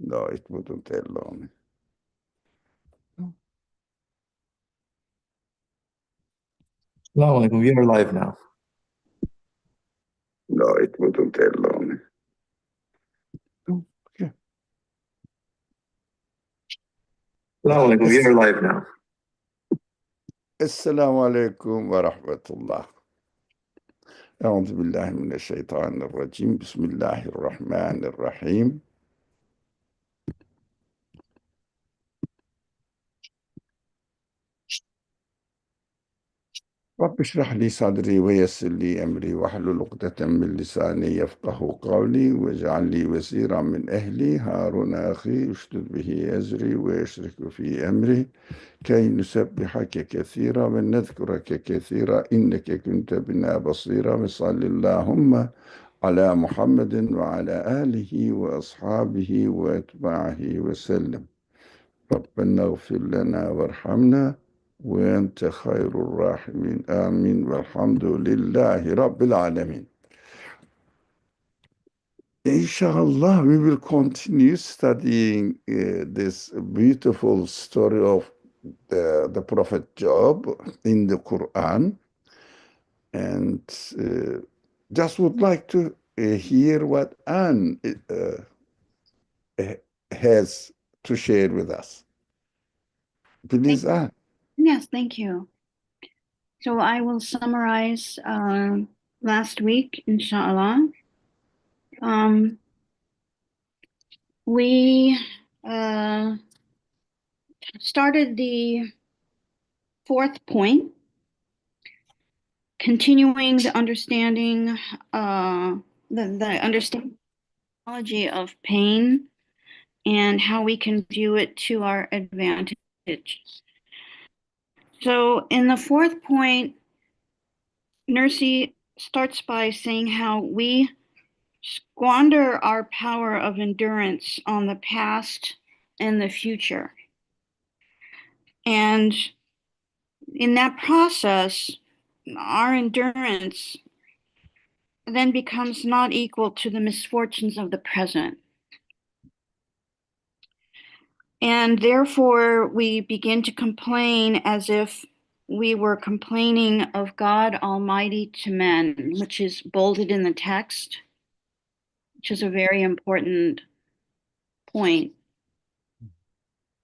No, it wouldn't allow me. Assalamu alaikum. We are live now. No, it wouldn't allow me. Okay. Assalamu alaikum. We are live now. السلام عليكم ورحمة الله. أعوذ بالله من الشيطان الرجيم. بسم الله الرحمن الرحيم. رب اشرح لي صدري ويسر لي أمري واحلل عقدة من لساني يفقه قولي واجعل لي وزيرا من أهلي هارون أخي اشدد به أزري ويشرك في أمري كي نسبحك كثيرا ونذكرك كثيرا إنك كنت بنا بصيرا وصل اللهم على محمد وعلى آله وأصحابه وأتباعه وسلم. ربنا اغفر لنا وارحمنا وأنت خير الراحمين آمين والحمد لله رب العالمين. Inshallah, we will continue studying this beautiful story of the Prophet Job in the Quran, and just would like to hear what Anne has to share with us. Please, Anne. Yes, thank you. So I will summarize last week, inshallah. We started the fourth point, continuing the understanding, the understanding of pain and how we can view it to our advantage. So in the fourth point, Nursey starts by saying how we squander our power of endurance on the past and the future. And in that process, our endurance then becomes not equal to the misfortunes of the present. And therefore, we begin to complain as if we were complaining of God Almighty to men, which is bolded in the text, which is a very important point.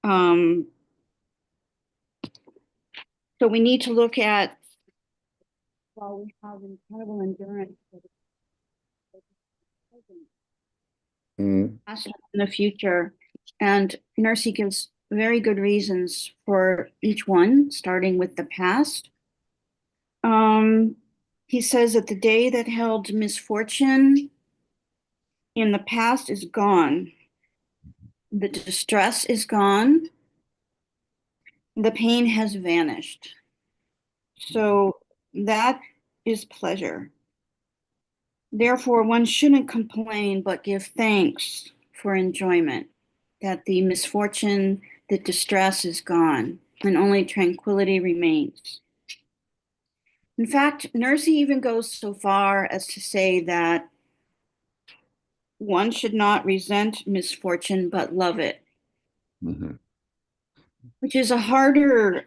So we need to look at, while we have incredible endurance for the past and the future, and Nursey gives very good reasons for each one, starting with the past. He says that the day that held misfortune in the past is gone. The distress is gone. The pain has vanished. So that is pleasure. Therefore, one shouldn't complain, but give thanks for enjoyment, that the misfortune, the distress is gone, and only tranquility remains. In fact, Nursey even goes so far as to say that one should not resent misfortune, but love it, which is a harder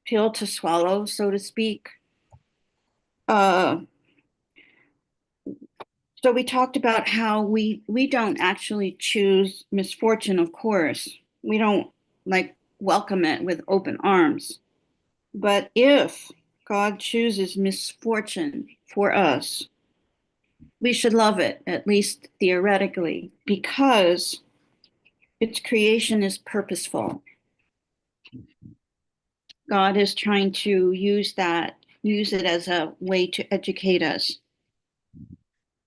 pill to swallow, so to speak. So we talked about how we don't actually choose misfortune, of course. We don't like welcome it with open arms. But if God chooses misfortune for us, we should love it, at least theoretically, because its creation is purposeful. God is trying to use it as a way to educate us.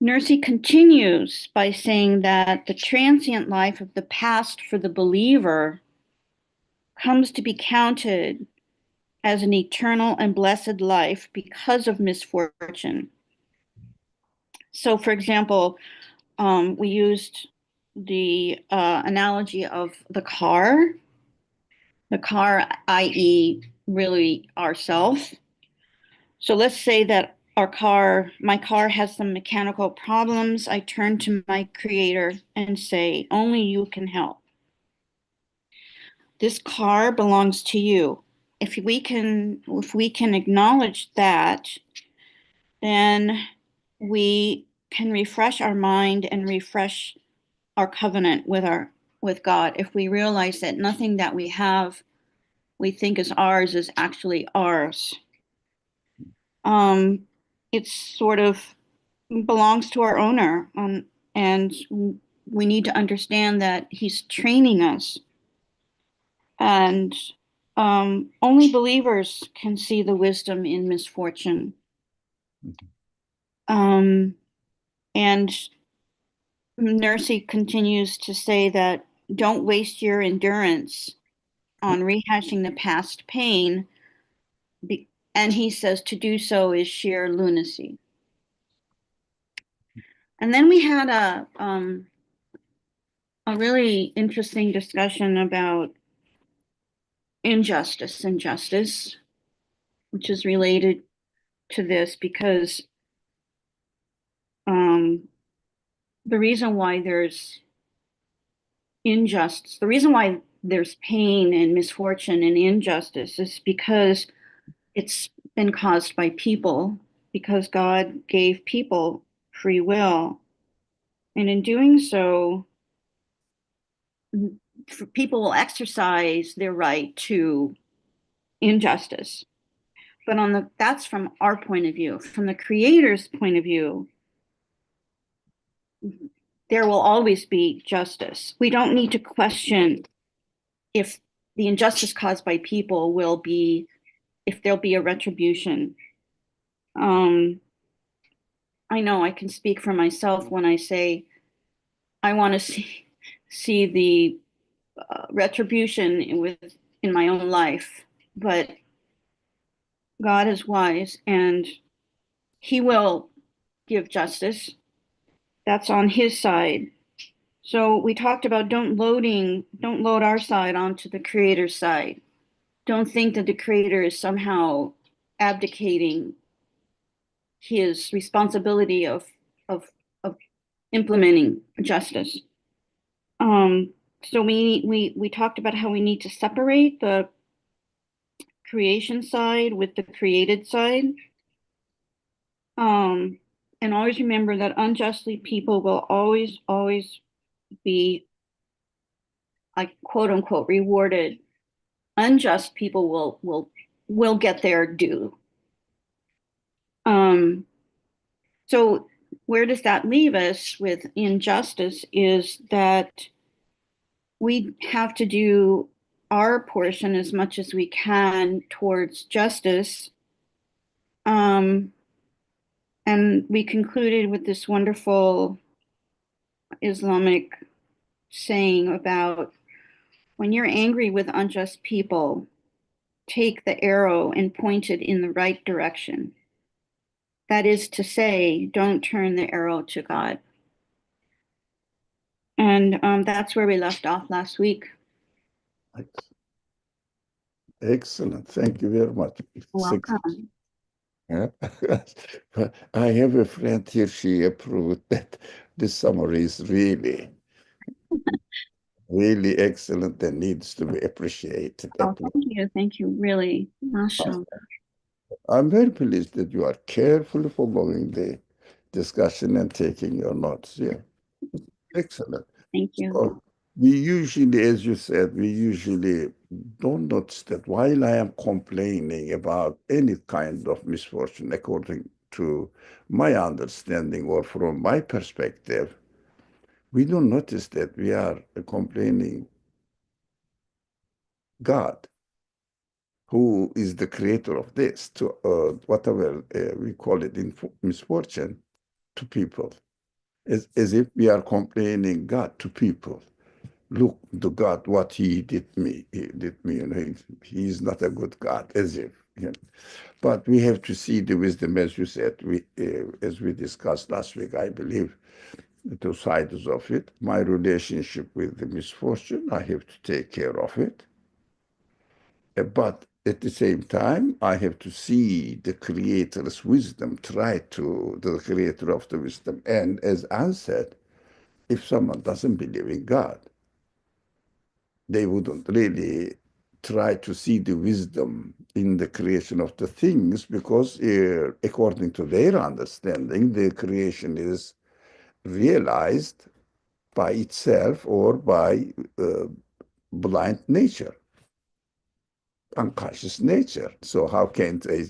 Nursey continues by saying that the transient life of the past for the believer comes to be counted as an eternal and blessed life because of misfortune. So, for example, we used the analogy of the car, i.e., really ourself. So let's say that my car has some mechanical problems, I turn to my creator and say, only you can help. This car belongs to you. If we can acknowledge that, then we can refresh our mind and refresh our covenant with God. If we realize that nothing that we have we think is ours is actually ours. It's sort of belongs to our owner, and we need to understand that he's training us, and only believers can see the wisdom in misfortune. And Nursey continues to say that don't waste your endurance on rehashing the past pain, and he says to do so is sheer lunacy. And then we had a really interesting discussion about injustice and justice, which is related to this because the reason why there's injustice, the reason why there's pain and misfortune and injustice is because it's been caused by people, because God gave people free will. And in doing so, people will exercise their right to injustice. But that's from our point of view. From the creator's point of view, there will always be justice. We don't need to question if the injustice caused by people if there'll be a retribution. I know I can speak for myself when I say I want to see the retribution in my own life, but God is wise and he will give justice. That's on his side. So we talked about don't load our side onto the creator's side. Don't think that the creator is somehow abdicating his responsibility of implementing justice. So we talked about how we need to separate the creation side with the created side. And always remember that unjustly people will always be like quote unquote rewarded. Unjust people will get their due. So where does that leave us with injustice is that we have to do our portion as much as we can towards justice. And we concluded with this wonderful Islamic saying about when you're angry with unjust people, take the arrow and point it in the right direction. That is to say, don't turn the arrow to God. And that's where we left off last week. Excellent. Thank you very much. Welcome. Yeah. I have a friend here, she approved that this summary is really excellent and needs to be appreciated. Oh, thank you, really, mashallah. I'm very pleased that you are carefully following the discussion and taking your notes. Yeah, excellent. Thank you. So we usually, as you said, we usually don't notice that while I am complaining about any kind of misfortune, according to my understanding or from my perspective, we don't notice that we are complaining God, who is the creator of this, to whatever we call it in misfortune, to people, as if we are complaining God to people. Look to God, what he did me. You know, he is not a good God, as if. You know. But we have to see the wisdom, as you said, as we discussed last week, I believe, the two sides of it. My relationship with the misfortune, I have to take care of it. But at the same time, I have to see the Creator's wisdom, the Creator of the wisdom. And as Anne said, if someone doesn't believe in God, they wouldn't really try to see the wisdom in the creation of the things because, according to their understanding, the creation is realized by itself or by blind nature, unconscious nature. So how can they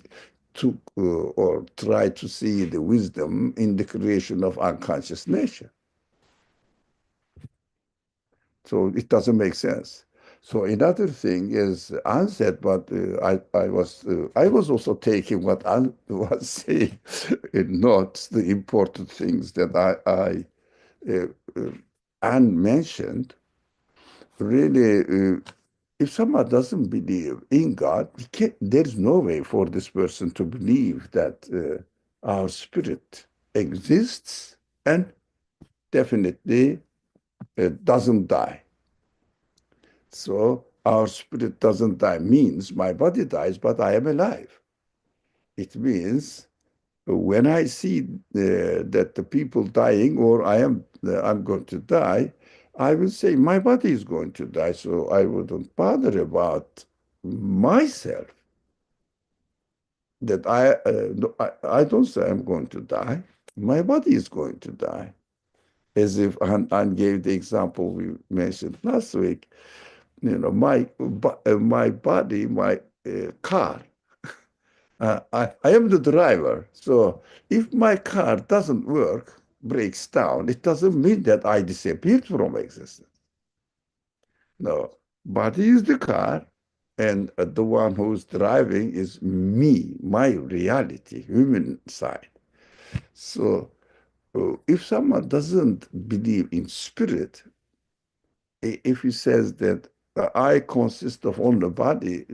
or try to see the wisdom in the creation of unconscious nature? So it doesn't make sense. So another thing is Anne said, but I was also taking what Anne was saying in notes, the important things that uh, uh, Anne mentioned. Really, if someone doesn't believe in God, there's no way for this person to believe that our spirit exists and definitely doesn't die. So our spirit doesn't die means my body dies, but I am alive. It means when I see that the people dying or I'm going to die, I will say my body is going to die, so I wouldn't bother about myself. That no, I don't say I'm going to die. My body is going to die. As if Anne gave the example we mentioned last week. My body, my car. I am the driver. So if my car doesn't work, breaks down, it doesn't mean that I disappeared from existence. No, body is the car, and the one who's driving is me, my reality, human side. So if someone doesn't believe in spirit, if he says that I consist of only body,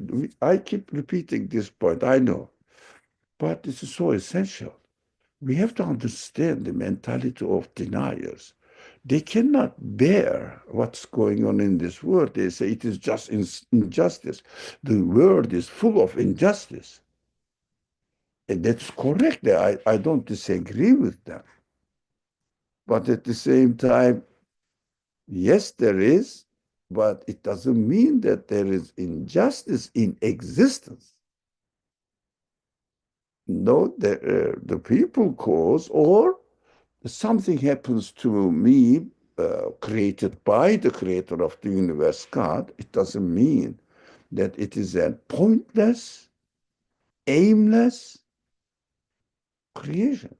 I keep repeating this point, I know, but this is so essential. We have to understand the mentality of deniers. They cannot bear what's going on in this world. They say it is just injustice. The world is full of injustice. And that's correct. I don't disagree with them. But at the same time, yes, there is, but it doesn't mean that there is injustice in existence. No, the people cause, or something happens to me created by the creator of the universe, God. It doesn't mean that it is a pointless, aimless creation.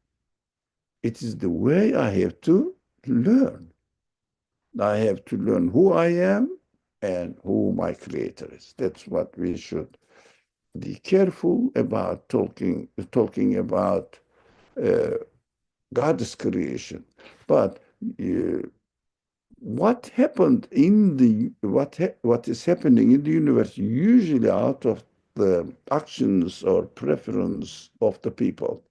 It is the way I have to learn. I have to learn who I am and who my creator is. That's what we should be careful about talking about uh, God's creation. But what happened in the what is happening in the universe usually out of the actions or preference of the people.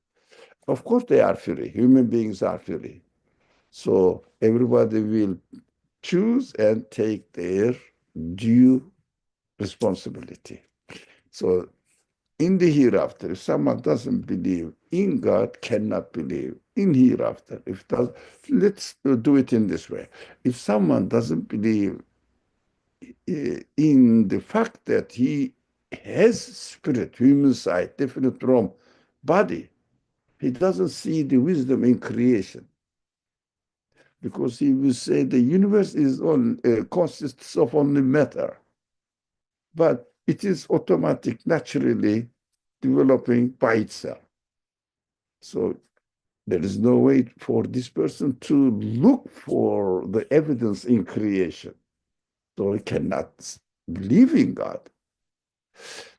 Of course, they are free. Human beings are free. So everybody will choose and take their due responsibility. So in the hereafter, if someone doesn't believe in God, cannot believe in hereafter. Let's do it in this way. If someone doesn't believe in the fact that he has spirit, human side, different from body, he doesn't see the wisdom in creation. Because he will say the universe consists of only matter, but it is automatic, naturally developing by itself. So there is no way for this person to look for the evidence in creation. So he cannot believe in God.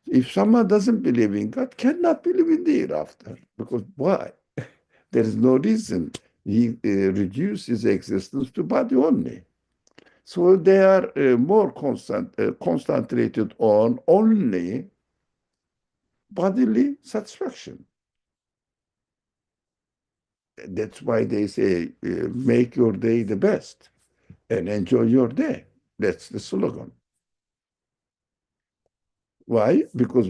If someone doesn't believe in God, cannot believe in the hereafter. Because why? There is no reason. He reduces existence to body only. So they are more concentrated on only bodily satisfaction. That's why they say, make your day the best and enjoy your day. That's the slogan. Why? Because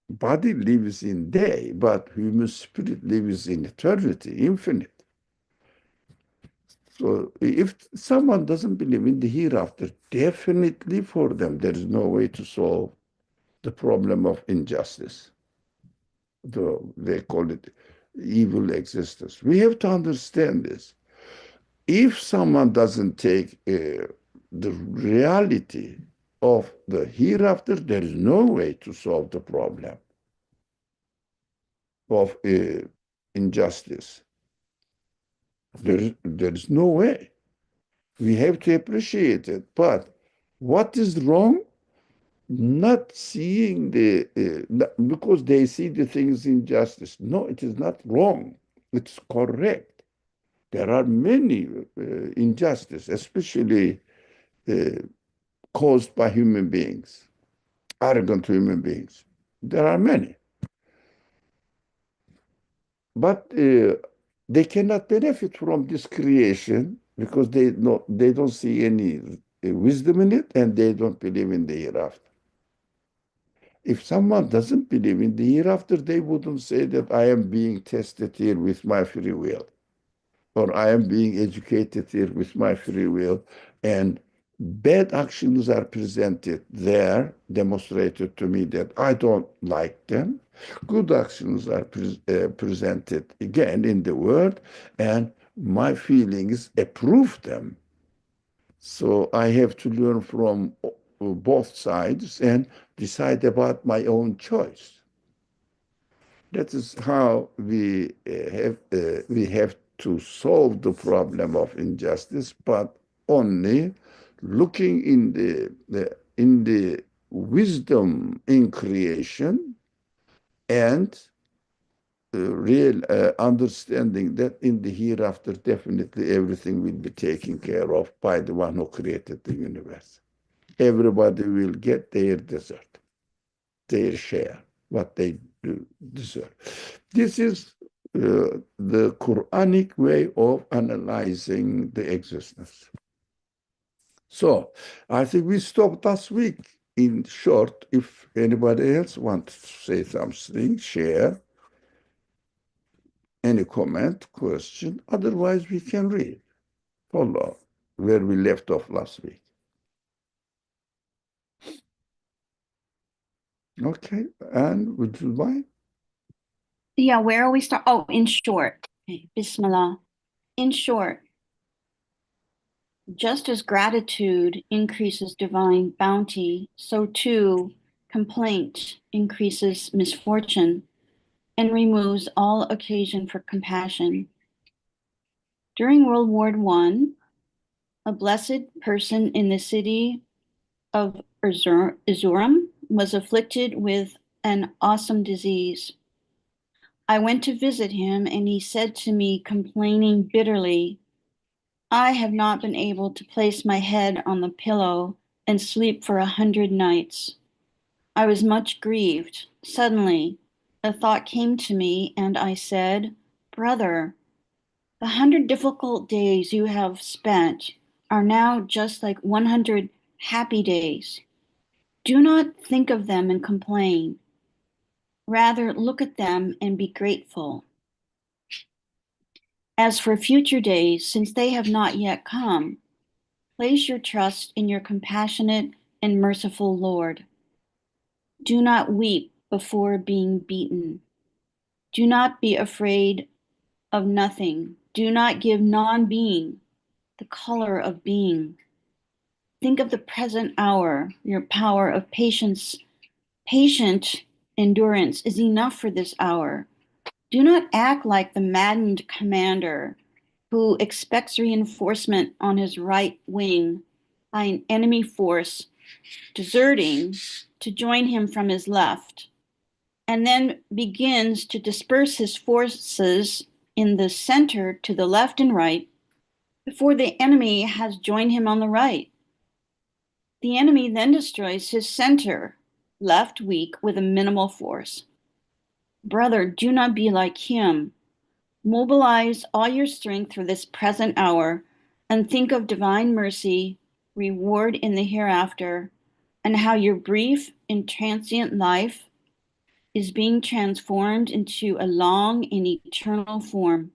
body lives in day, but human spirit lives in eternity, infinite. So if someone doesn't believe in the hereafter, definitely for them, there is no way to solve the problem of injustice. They call it evil existence. We have to understand this. If someone doesn't take the reality of the hereafter, there is no way to solve the problem of injustice. There is no way. We have to appreciate it. But what is wrong? Not seeing because they see the things in justice. No, it is not wrong. It's correct. There are many injustice, especially uh, caused by human beings, arrogant human beings. There are many. But they cannot benefit from this creation because they don't see any wisdom in it and they don't believe in the hereafter. If someone doesn't believe in the hereafter, they wouldn't say that I am being tested here with my free will, or I am being educated here with my free will, and bad actions are presented there, demonstrated to me that I don't like them. Good actions are presented again in the world, and my feelings approve them. So I have to learn from both sides and decide about my own choice. That is how we have to solve the problem of injustice, but only looking in the wisdom in creation and real understanding that in the hereafter definitely everything will be taken care of by the one who created the universe. Everybody will get their desert, their share, what they do deserve. This is the Quranic way of analyzing the existence. So I think we stopped last week. In short, if anybody else wants to say something, share any comment, question, otherwise we can read, follow where we left off last week. Okay, and would you mind? Yeah, where are we start? Oh, in short. Okay, Bismillah. In short, just as gratitude increases divine bounty, so too complaint increases misfortune and removes all occasion for compassion. During World War I, a blessed person in the city of Erzurum was afflicted with an awesome disease. I went to visit him, and he said to me, complaining bitterly, I have not been able to place my head on the pillow and sleep for 100 nights. I was much grieved. Suddenly, a thought came to me, and I said, Brother, the 100 difficult days you have spent are now just like 100 happy days. Do not think of them and complain. Rather, look at them and be grateful. As for future days, since they have not yet come, place your trust in your compassionate and merciful Lord. Do not weep before being beaten. Do not be afraid of nothing. Do not give non-being the color of being. Think of the present hour. Your power of patience, patient endurance is enough for this hour. Do not act like the maddened commander who expects reinforcement on his right wing by an enemy force deserting to join him from his left, and then begins to disperse his forces in the center to the left and right before the enemy has joined him on the right. The enemy then destroys his center, left weak with a minimal force. Brother, do not be like him. Mobilize all your strength for this present hour and think of divine mercy, reward in the hereafter, and how your brief in transient life is being transformed into a long and eternal form.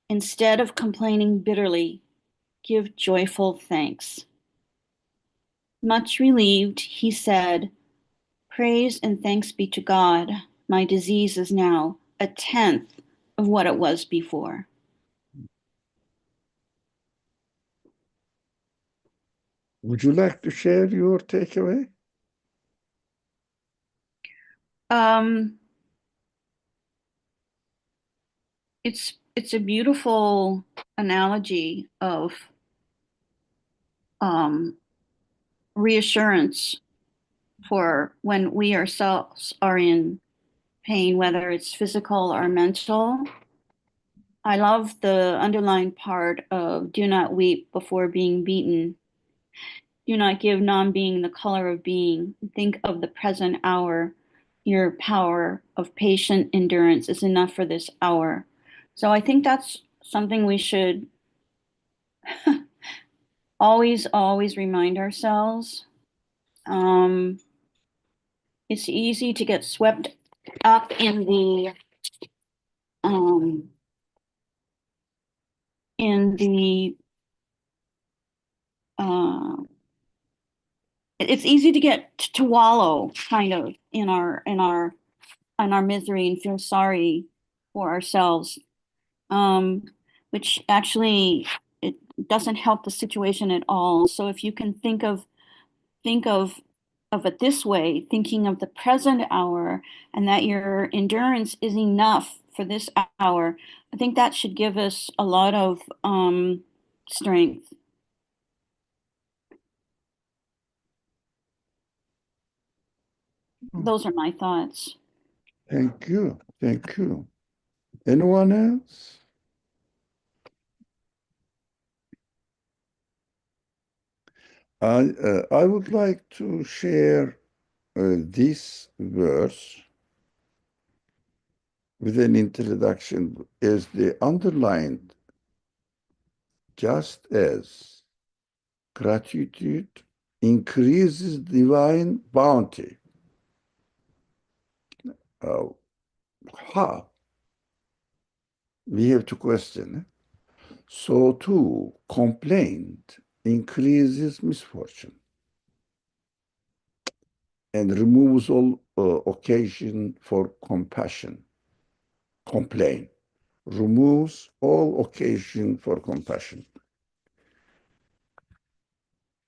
Instead of complaining bitterly, give joyful thanks. Much relieved, he said, "Praise and thanks be to God. My disease is now 1/10 of what it was before." Would you like to share your takeaway? Um, it's a beautiful analogy of um, reassurance for when we ourselves are in pain, whether it's physical or mental. I love the underlined part of "do not weep before being beaten. Do not give non-being the color of being. Think of the present hour. Your power of patient endurance is enough for this hour." So I think that's something we should always remind ourselves. Um, it's easy to get swept up um, in the uh, it's easy to get to wallow kind of in our misery and feel sorry for ourselves, um, which actually it doesn't help the situation at all. So if you can think of it this way, thinking of the present hour and that your endurance is enough for this hour, I think that should give us a lot of strength. Those are my thoughts. Thank you. Thank you. Anyone else? I would like to share this verse with an introduction as the underlined, just as gratitude increases divine bounty. Uh, how? We have to question. So too, complaint increases misfortune and removes all occasion for compassion. Complaint removes all occasion for compassion.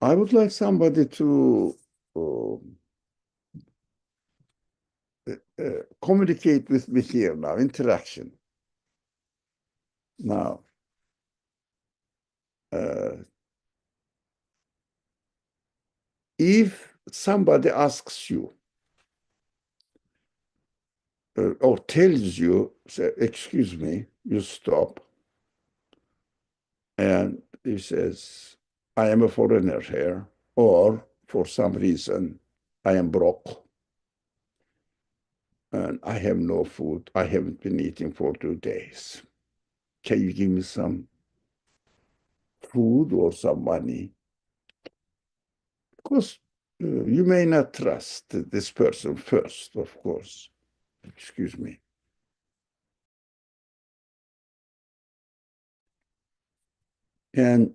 I would like somebody to uh, communicate with me here now, interaction. Now, if somebody asks you or tells you, say, "Excuse me," you stop, and he says, "I am a foreigner here," or for some reason, "I am broke and I have no food. I haven't been eating for 2 days. Can you give me some food or some money?" Of course, you may not trust this person first, of course. Excuse me. And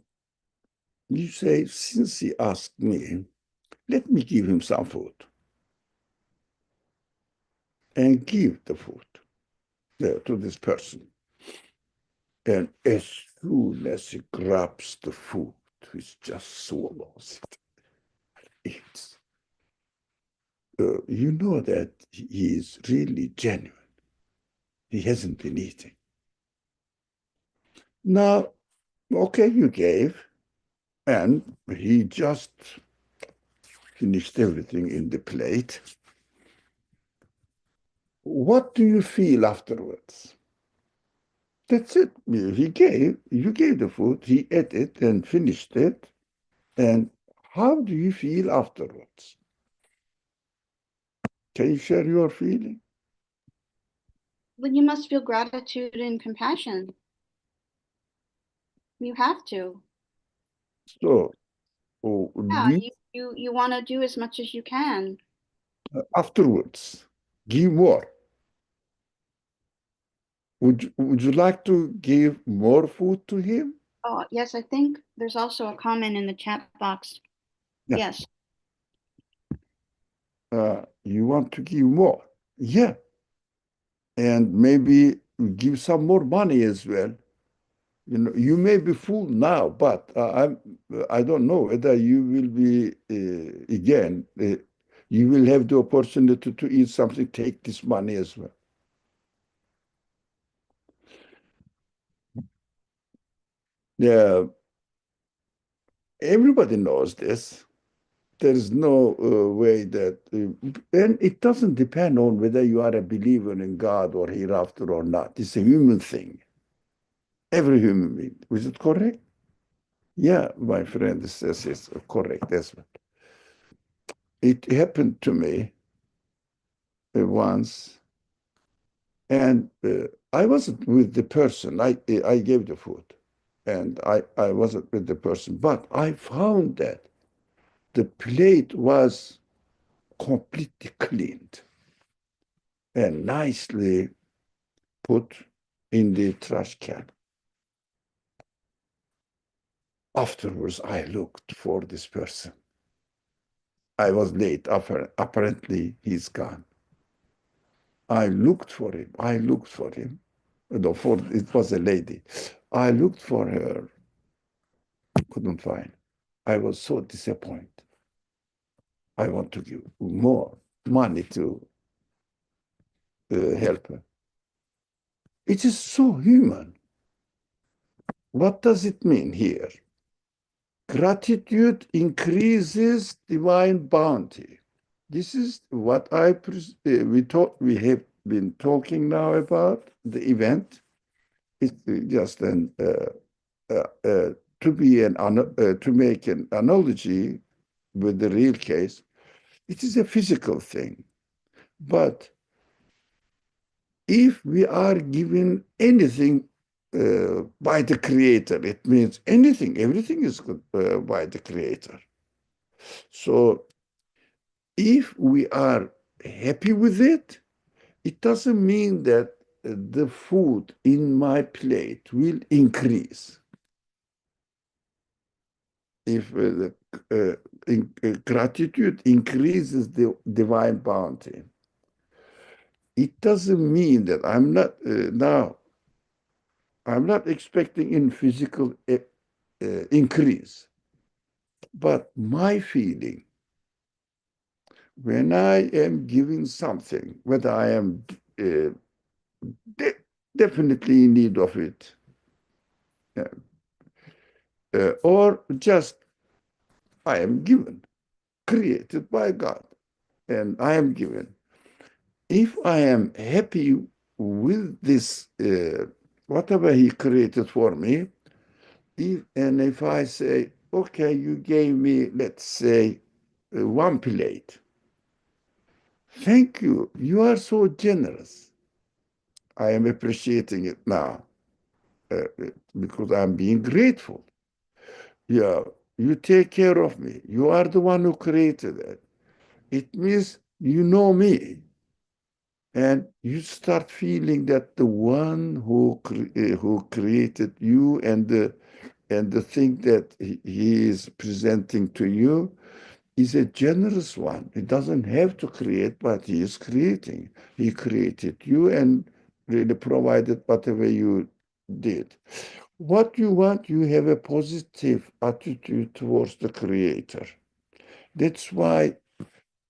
you say, since he asked me, let me give him some food. And give the food to this person. And as soon as he grabs the food, he just swallows it. Eats. You know that he is really genuine. He hasn't been eating. Now, okay, you gave, and he just finished everything in the plate. What do you feel afterwards? That's it. You gave the food, he ate it and finished it. And how do you feel afterwards? Can you share your feeling? Well, you must feel gratitude and compassion. You have to. So, Yeah, do You want to do as much as you can. Afterwards, give more. Would you like to give more food to him? Oh, yes, I think there's also a comment in the chat box. Yeah. Yes. You want to give more? Yeah. And maybe give some more money as well. You know, you may be full now, but I don't know whether you will be again. You will have the opportunity to eat something. Take this money as well. Yeah, everybody knows this. There is no way that, and it doesn't depend on whether you are a believer in God or hereafter or not. It's a human thing. Every human being. Is it correct? Yeah, my friend says it's correct as well. It happened to me once, and I wasn't with the person. I gave the food, and I wasn't with the person. But I found that the plate was completely cleaned and nicely put in the trash can. Afterwards, I looked for this person. I was late. Apparently, he's gone. I looked for him. I looked for him. No, it was a lady. I looked for her, couldn't find. I was so disappointed. I want to give more money to help her. It is so human. What does it mean here? Gratitude increases divine bounty. This is what we have been talking now about the event. It's just to make an analogy with the real case. It is a physical thing, but if we are given anything by the Creator, it means anything, everything is good, by the Creator. So if we are happy with it, it doesn't mean that the food in my plate will increase. If gratitude increases the divine bounty, it doesn't mean that I'm not expecting in physical increase, but my feeling when I am giving something, whether I am uh, de definitely in need of it, or just I am given, created by God, and I am given. If I am happy with this, whatever He created for me, if I say, okay, you gave me, let's say, one plate. Thank you. You are so generous. I am appreciating it now because I'm being grateful. Yeah, you take care of me. You are the one who created it. It means you know me. And you start feeling that the one who created you and the thing that he is presenting to you is a generous one. He doesn't have to create, but he is creating. He created you and really provided whatever you did. What you want, you have a positive attitude towards the creator. That's why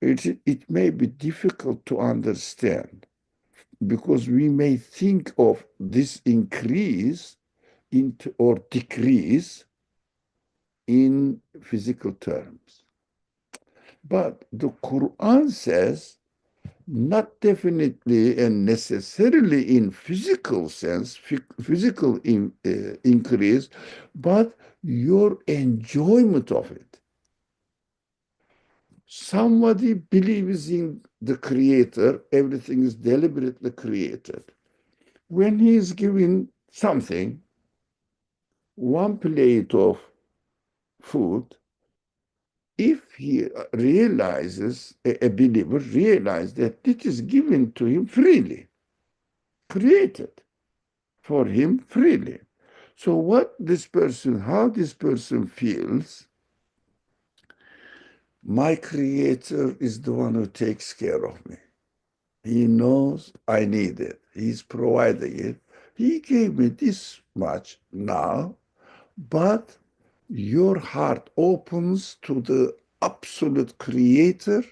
it may be difficult to understand because we may think of this increase into or decrease in physical terms. But the Quran says not definitely and necessarily in physical sense, physical increase, but your enjoyment of it. Somebody believes in the creator, everything is deliberately created. When he is given something, one plate of food, if he realizes, a believer realizes that it is given to him freely, created for him freely. So how this person feels, my creator is the one who takes care of me. He knows I need it. He's providing it. He gave me this much now, but your heart opens to the absolute creator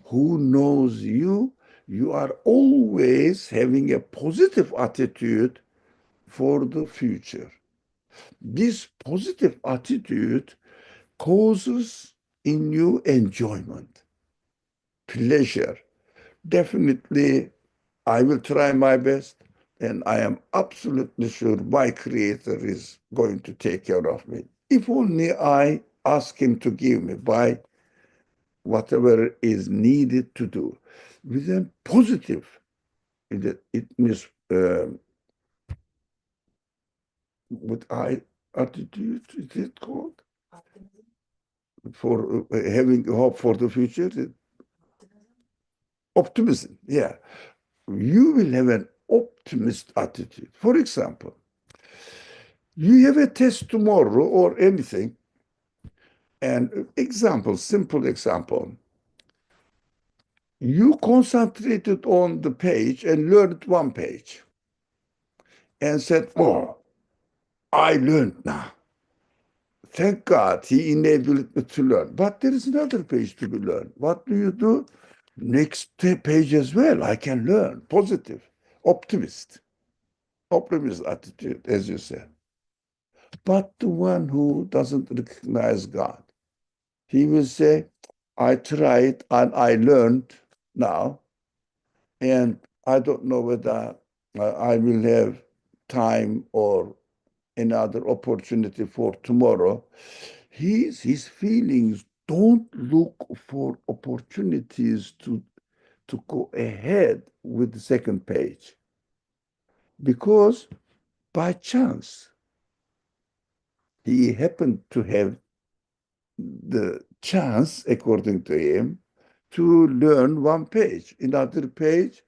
who knows you. You are always having a positive attitude for the future. This positive attitude causes in you enjoyment, pleasure. Definitely, I will try my best, and I am absolutely sure my Creator is going to take care of me. If only I ask Him to give me by whatever is needed to do. With a positive, it means with I attitude, is it called? For having hope for the future, optimism. Yeah, you will have an optimist attitude. For example, you have a test tomorrow or anything, and simple example, you concentrated on the page and learned one page and said, oh, I learned now. Thank God he enabled me to learn. But there is another page to be learned. What do? Next page as well, I can learn. Positive, optimist, optimist attitude, as you said. But the one who doesn't recognize God, he will say, I tried and I learned now, and I don't know whether I will have time or another opportunity for tomorrow. His feelings don't look for opportunities to go ahead with the second page because by chance he happened to have the chance, according to him, to learn one page. Another page,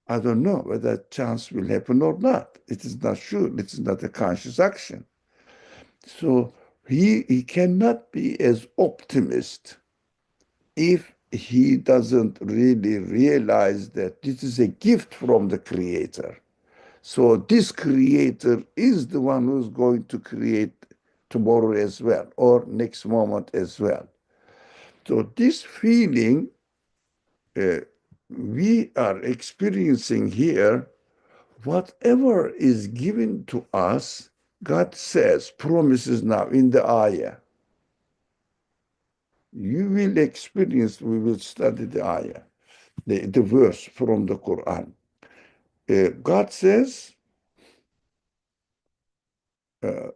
I don't know whether chance will happen or not. It is not sure. It is not a conscious action. So he cannot be as optimist if he doesn't really realize that this is a gift from the creator. So this creator is the one who's going to create tomorrow as well, or next moment as well. So this feeling uh, we are experiencing here, whatever is given to us, God says, promises now in the ayah. You will experience, we will study the ayah, the verse from the Quran. God says, uh,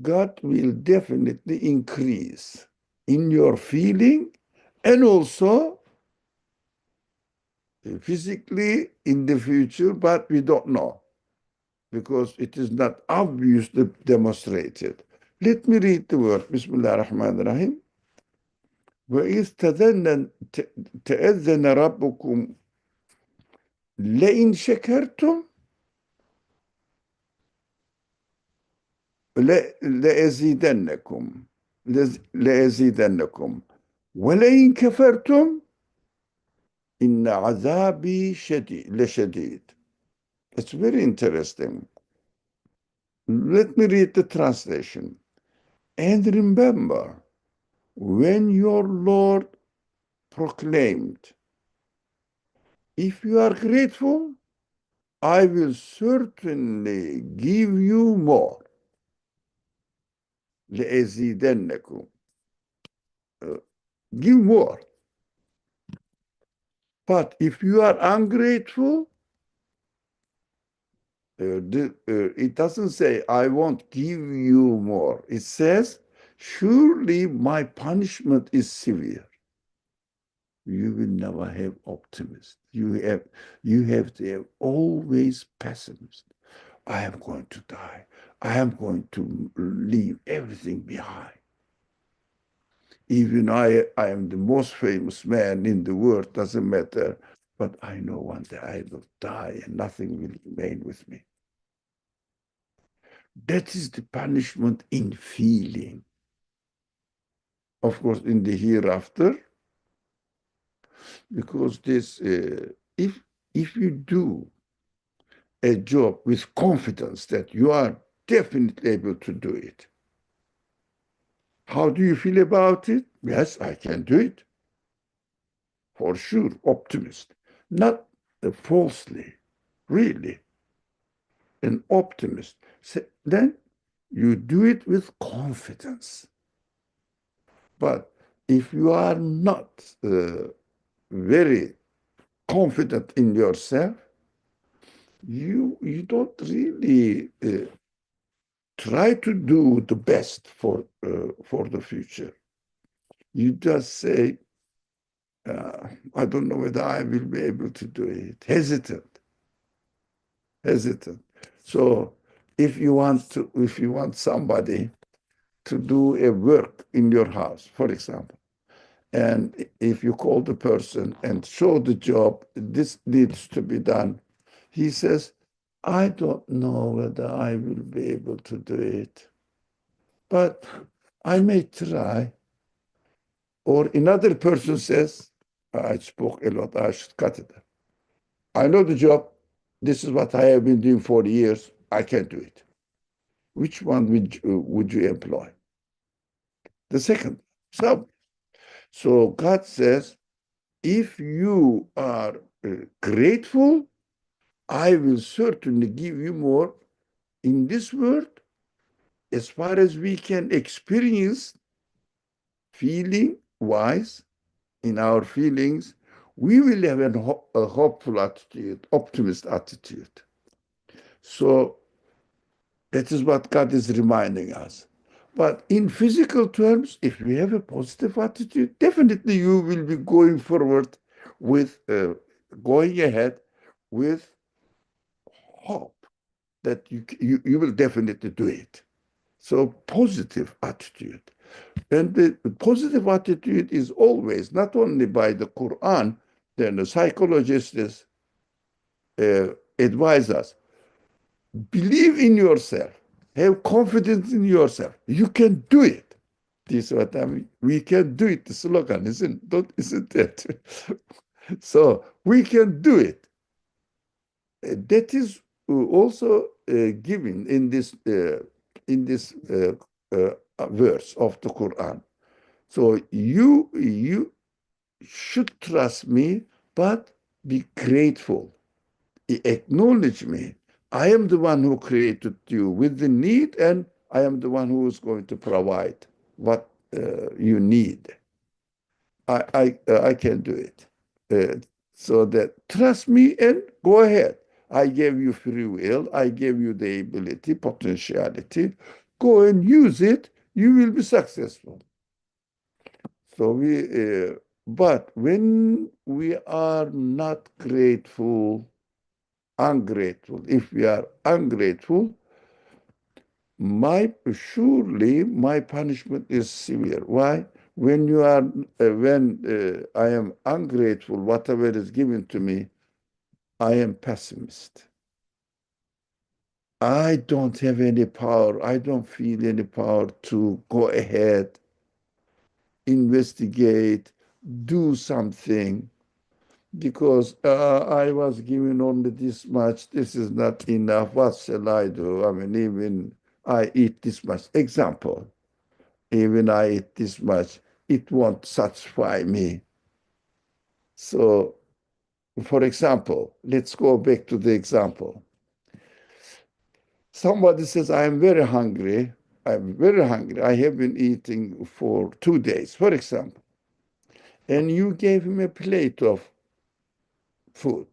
God will definitely increase in your feeling and also physically in the future, but we don't know because it is not obviously demonstrated. Let me read the word. Bismillah ar-Rahman ar-Rahim. وَإِذْ تَأَذَّنَ رَبُّكُمْ لَإِنْ شَكَرْتُمْ لأزيدنكم لأزيدنكم ولئن كفرتم إن عذابي لشديد. It's very interesting. Let me read the translation. And remember, when your Lord proclaimed, if you are grateful, I will certainly give you more. لأزيدنكم. Give more. But if you are ungrateful, it doesn't say, I won't give you more. It says, surely my punishment is severe. You will never have optimism. You have to have always pessimist. I am going to die. I am going to leave everything behind. Even I am the most famous man in the world, doesn't matter. But I know one day I will die and nothing will remain with me. That is the punishment in feeling. Of course, in the hereafter, because this, if you do a job with confidence that you are definitely able to do it, how do you feel about it? Yes, I can do it. For sure, optimist. Not falsely, really, an optimist. So then you do it with confidence. But if you are not very confident in yourself, you don't really try to do the best for the future. You just say, I don't know whether I will be able to do it. Hesitant. So if you want somebody to do a work in your house, for example, and if you call the person and show the job, this needs to be done, he says, I don't know whether I will be able to do it, but I may try. Or another person says, I spoke a lot, I should cut it. I know the job. This is what I have been doing for years. I can do it. Which one would you employ? The second. So God says, if you are grateful, I will certainly give you more in this world as far as we can experience feeling wise in our feelings. We will have a hopeful attitude, optimist attitude. So that is what God is reminding us. But in physical terms, if we have a positive attitude, definitely you will be going forward with, going ahead with hope that you will definitely do it. So positive attitude. And the positive attitude is always, not only by the Quran, then the psychologists advise us, believe in yourself, have confidence in yourself. You can do it. This is what I mean. We can do it. The slogan, isn't that? So we can do it. That is also given in this verse of the Quran. So you should trust me, but be grateful. Acknowledge me. I am the one who created you with the need, and I am the one who is going to provide what you need. I can do it. So that trust me and go ahead. I gave you free will. I gave you the ability, potentiality. Go and use it. You will be successful. So but when we are not grateful, ungrateful, if we are ungrateful, surely my punishment is severe. Why? When I am ungrateful, whatever is given to me, I am pessimist. I don't have any power. I don't feel any power to go ahead, investigate, do something, because I was given only this much. This is not enough. What shall I do? I mean, even I eat this much. Example, even I eat this much, it won't satisfy me. So, for example, let's go back to the example. Somebody says, I am very hungry. I'm very hungry. I have been eating for 2 days, for example. And you gave him a plate of food.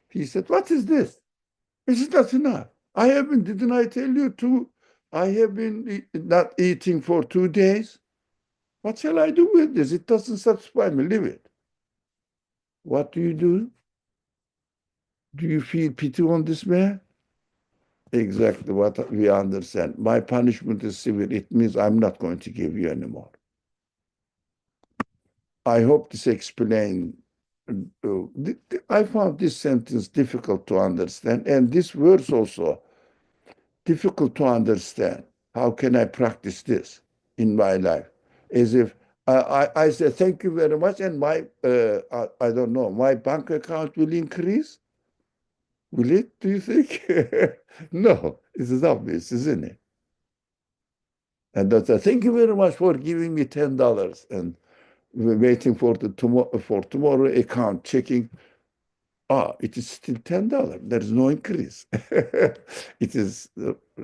He said, what is this? Is it not enough? Didn't I tell you I have been not eating for 2 days? What shall I do with this? It doesn't satisfy me. Leave it. What do you do? Do you feel pity on this man? Exactly what we understand. My punishment is severe. It means I'm not going to give you anymore. I hope this explains. I found this sentence difficult to understand, and this verse also difficult to understand. How can I practice this in my life? As if I say thank you very much, and my I don't know, my bank account will increase. Will it? Do you think? No, it is obvious, isn't it? And that's thank you very much for giving me $10, and waiting for the tomorrow account checking. Ah, it is still $10. There is no increase. It is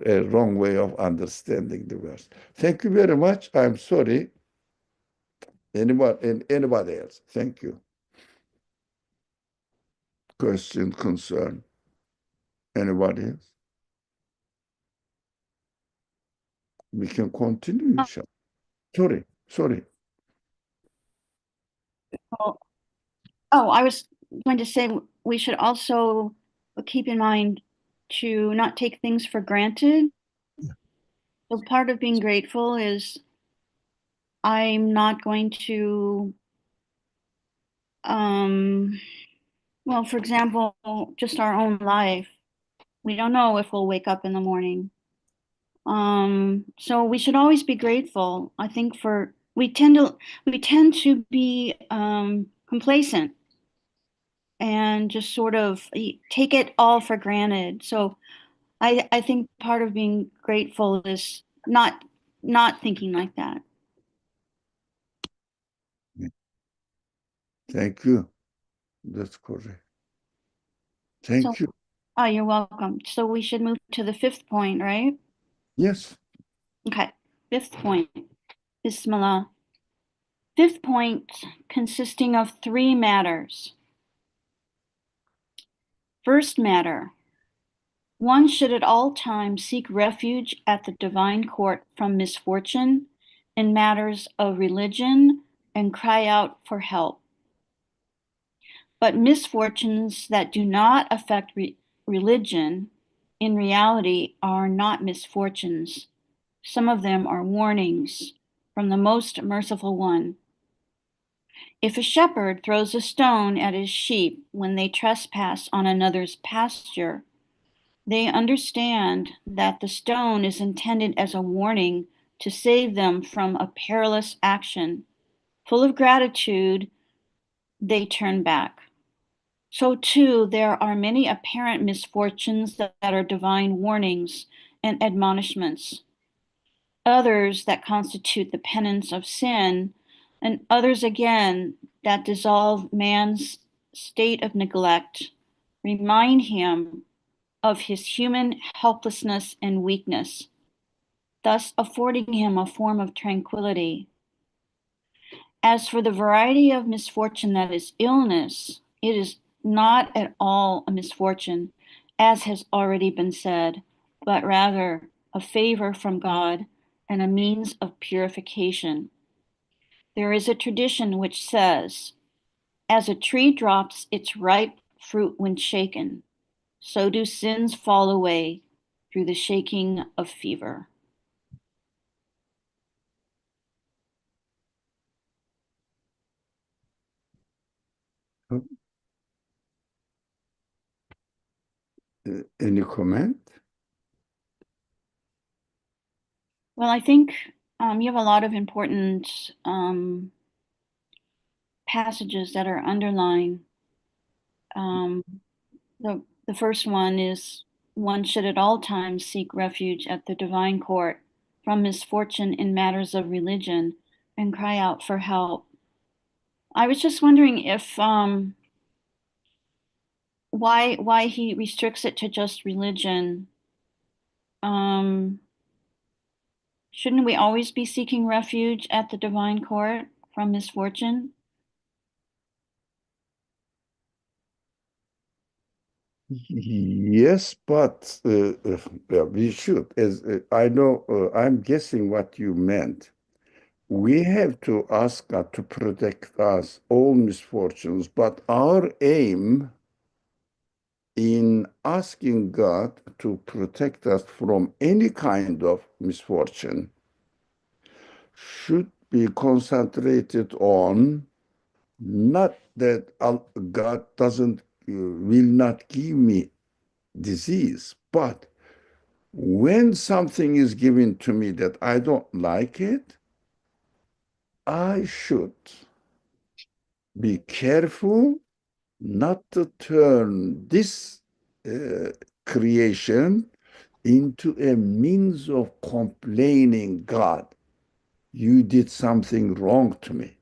a wrong way of understanding the verse. Thank you very much. I'm sorry. Anybody else? Thank you. Question, concern. Anybody else? We can continue. Sorry. Oh, oh, I was going to say we should also keep in mind to not take things for granted. So part of being grateful is I'm not going to, um, well, for example, just our own life. We don't know if we'll wake up in the morning. So we should always be grateful. I think we tend to be complacent and just sort of take it all for granted. So I think part of being grateful is not thinking like that. Thank you. That's correct. So, Thank you. oh, you're welcome. So we should move to the fifth point, right? Yes. Okay. Fifth point. Bismillah. Fifth point consisting of three matters. First matter. One should at all times seek refuge at the divine court from misfortune in matters of religion and cry out for help. But misfortunes that do not affect religion in reality are not misfortunes. Some of them are warnings from the most merciful one. If a shepherd throws a stone at his sheep when they trespass on another's pasture, they understand that the stone is intended as a warning to save them from a perilous action. Full of gratitude, they turn back. So, too, there are many apparent misfortunes that are divine warnings and admonishments, others that constitute the penance of sin, and others again that dissolve man's state of neglect, remind him of his human helplessness and weakness, thus affording him a form of tranquility. As for the variety of misfortune that is illness, it is not at all a misfortune, as has already been said, but rather a favor from God and a means of purification. There is a tradition which says, as a tree drops its ripe fruit when shaken, so do sins fall away through the shaking of fever. Any comment? Well, I think you have a lot of important passages that are underlined. Um, the first one is one should at all times seek refuge at the divine court from misfortune in matters of religion and cry out for help. I was just wondering if why he restricts it to just religion. Um, shouldn't we always be seeking refuge at the divine court from misfortune? Yes, but yeah, we should. As I know, I'm guessing what you meant. We have to ask God to protect us all misfortunes, but our aim in asking God to protect us from any kind of misfortune should be concentrated on Not that God doesn't will not give me disease, but when something is given to me that I don't like it, I should be careful not to turn this uh, creation into a means of complaining, God, you did something wrong to me.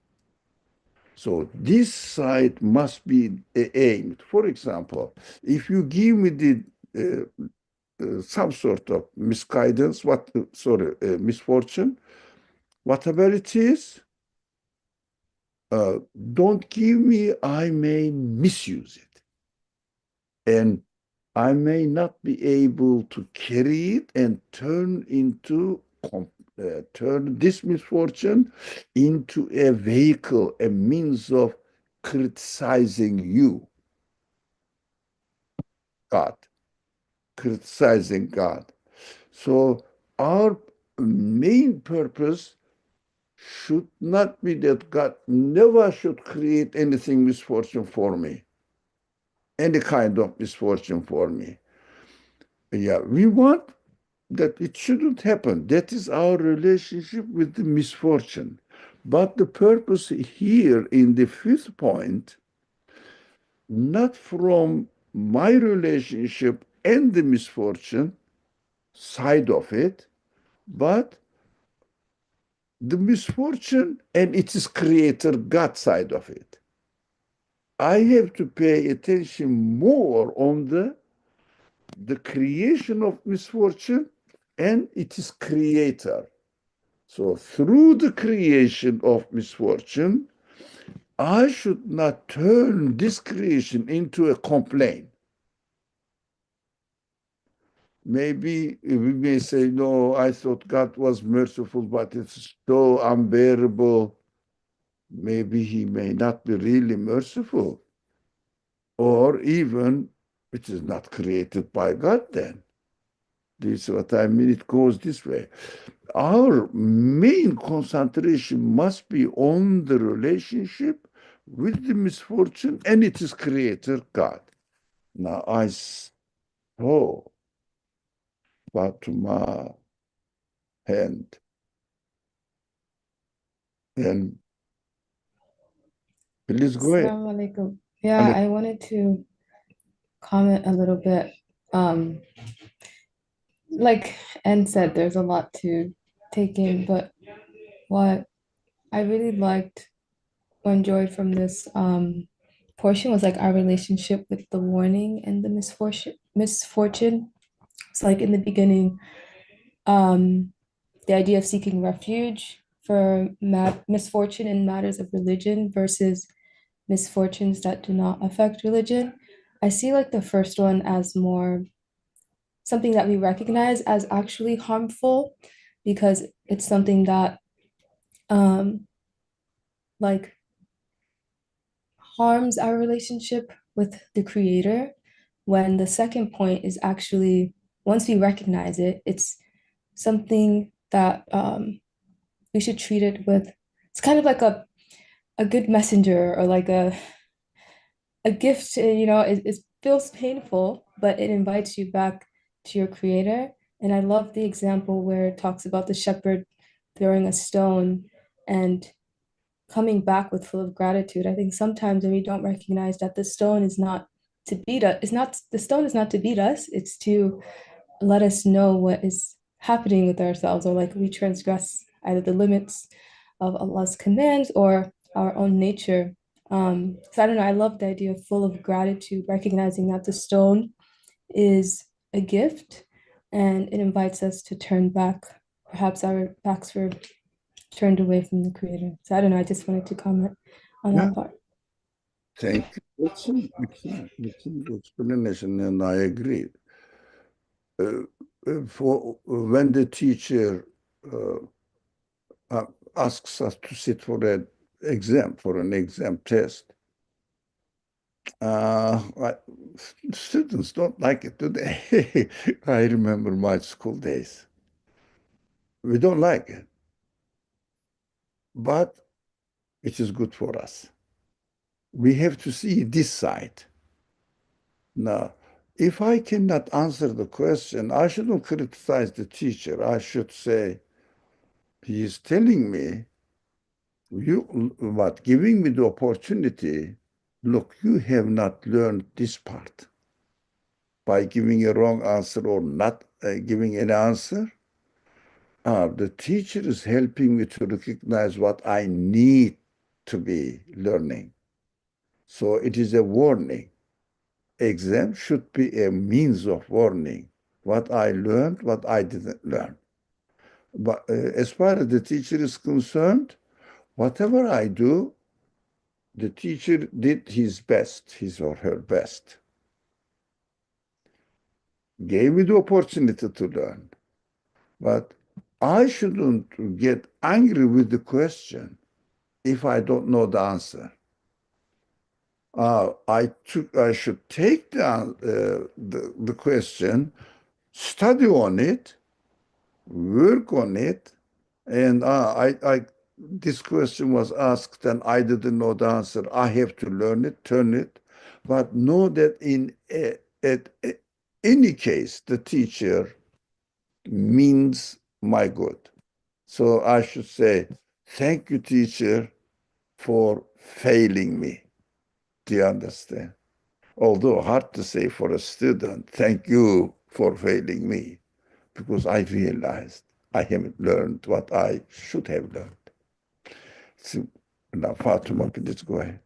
So this side must be aimed. For example, if you give me the some sort of misguidance, misfortune, whatever it is, uh, don't give me, I may misuse it. And I may not be able to carry it and turn this misfortune into a vehicle, a means of criticizing you, God, criticizing God. So our main purpose should not be that God never should create anything misfortune for me, any kind of misfortune for me. Yeah, we want that it shouldn't happen. That is our relationship with the misfortune. But the purpose here in the fifth point, not from my relationship and the misfortune side of it, but the misfortune and its creator, God side of it. I have to pay attention more on the creation of misfortune and its creator. So through the creation of misfortune, I should not turn this creation into a complaint. Maybe we may say, no, I thought God was merciful, but it's so unbearable. Maybe he may not be really merciful. Or even it is not created by God then. This is what I mean. It goes this way. Our main concentration must be on the relationship with the misfortune and its creator, God. Now I saw Fatima hand, and please go ahead. Assalamu alaikum. Yeah, Alec, I wanted to comment a little bit. Um, like Ann said, there's a lot to take in, but what I really liked or enjoyed from this portion was like our relationship with the warning and the misfortune. It's like in the beginning, um, the idea of seeking refuge for misfortune in matters of religion versus misfortunes that do not affect religion. I see like the first one as more something that we recognize as actually harmful because it's something that um like harms our relationship with the creator, when the second point is actually, once we recognize it, it's something that we should treat it with. It's kind of like a good messenger, or like a gift, it feels painful, but it invites you back to your creator. And I love the example where it talks about the shepherd throwing a stone and coming back with full of gratitude. I think sometimes when we don't recognize that the stone is not to beat us, the stone is not to beat us, it's to let us know what is happening with ourselves, or like we transgress either the limits of Allah's commands or our own nature. So I don't know, I love the idea of full of gratitude, recognizing that the stone is a gift and it invites us to turn back. Perhaps our backs were turned away from the creator. So I don't know, I just wanted to comment on yeah, that part. thank you. Excellent explanation, and I agree. For when the teacher uh, uh, asks us to sit for an exam test, I, students don't like it, do they? I remember my school days. We don't like it, but it is good for us. we have to see this side. Now, if I cannot answer the question, I shouldn't criticize the teacher. I should say, he is telling me, giving me the opportunity, look, you have not learned this part. By giving a wrong answer or not giving an answer, the teacher is helping me to recognize what I need to be learning. So it is a warning. Exam should be a means of warning. What I learned, what I didn't learn. But as far as the teacher is concerned, whatever I do, the teacher did his best, his or her best. Gave me the opportunity to learn. But I shouldn't get angry with the question if I don't know the answer. I should take the question, study on it, work on it, and this question was asked and I didn't know the answer. I have to learn it, turn it, but know that any case, the teacher means my good. So I should say, thank you, teacher, for failing me. Do you understand? Although hard to say for a student, thank you for failing me, because I realized I haven't learned what I should have learned. So now, Fatima, please go ahead.